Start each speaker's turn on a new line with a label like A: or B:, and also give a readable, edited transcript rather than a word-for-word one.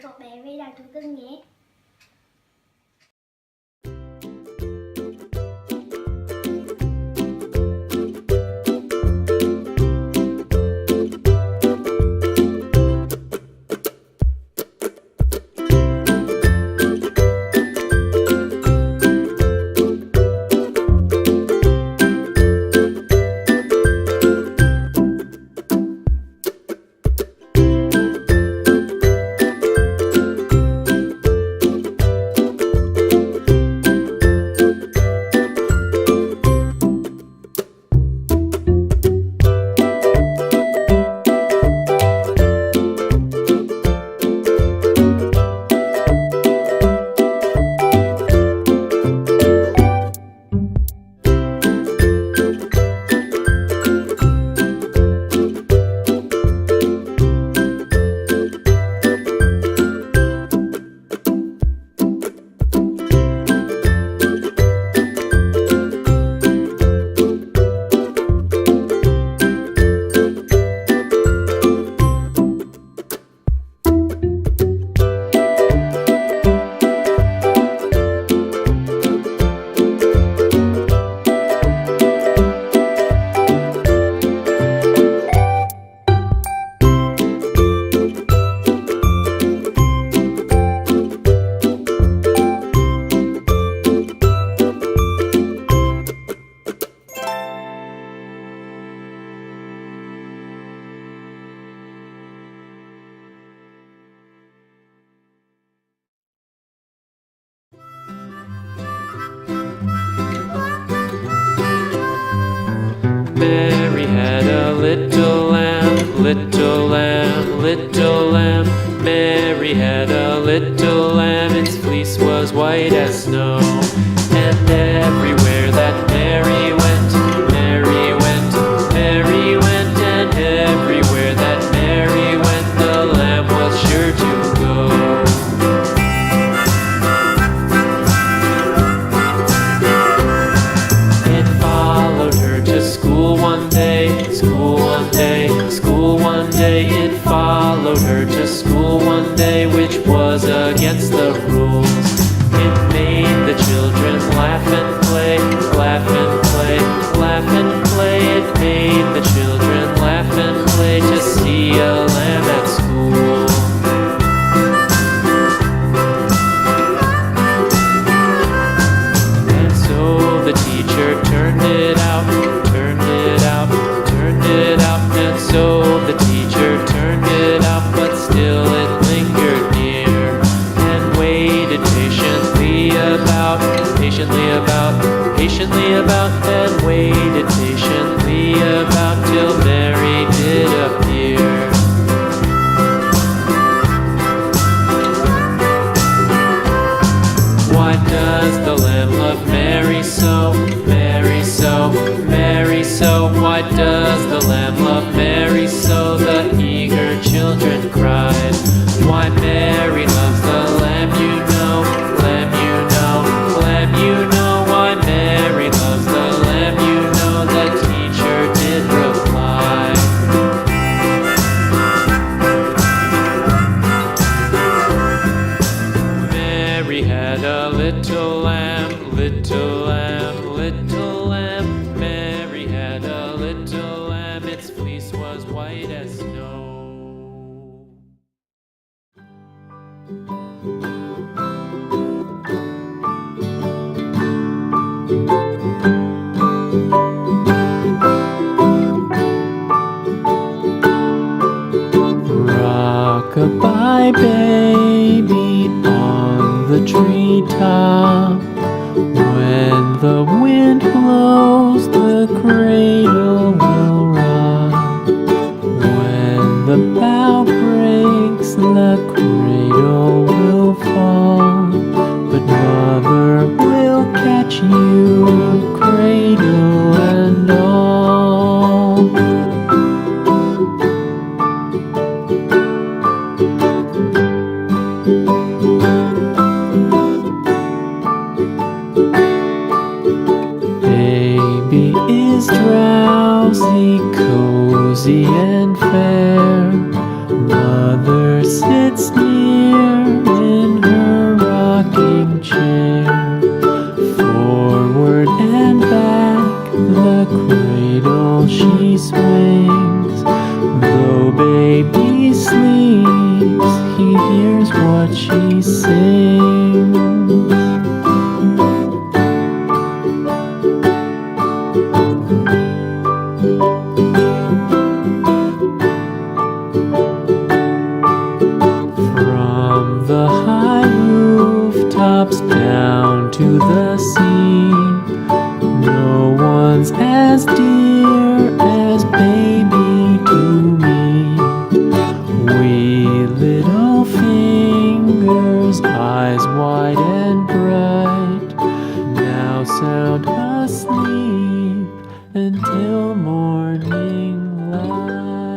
A: cậu bé với đàn thú cưng nhé.
B: Mary had a little lamb, little lamb, little lamb. Mary had a little lamb, its fleece was white as snow. And everywhere that Mary went, Mary went, Mary went. And everywhere that Mary went, the lamb was sure to go. School one day, school one day, school one day. It followed her to school one day, which was against the rules. It made the children laugh and play, laugh and play, laugh and play. It made the children laugh and play to see a lamb at school. And so the teacher turned it out, turned it out, and so the teacher turned it out, but still it lingered near, and waited patiently about, patiently about, patiently about, and waited patiently about till Mary did appear. Why does the lamb love Mary so, Mary so, Mary so? Why does the lamb love Mary so? The eager children cried. Why Mary loves the lamb, you know, lamb, you know, lamb, you know. Why Mary loves the lamb, you know, the teacher did reply. Mary had a little lamb, little lamb, little lamb. Mary had a little lamb, its fleece was white as snow. Rock-a-bye baby on the treetop. When the wind blows, the cradle will rock. When the bough breaks, the cradle will fall. But mother will catch you, cradle and all. Baby is drowsy, cozy and fair. Mother sits near, the sea. No one's as dear as baby to me. Wee little fingers, eyes wide and bright, now sound asleep until morning light.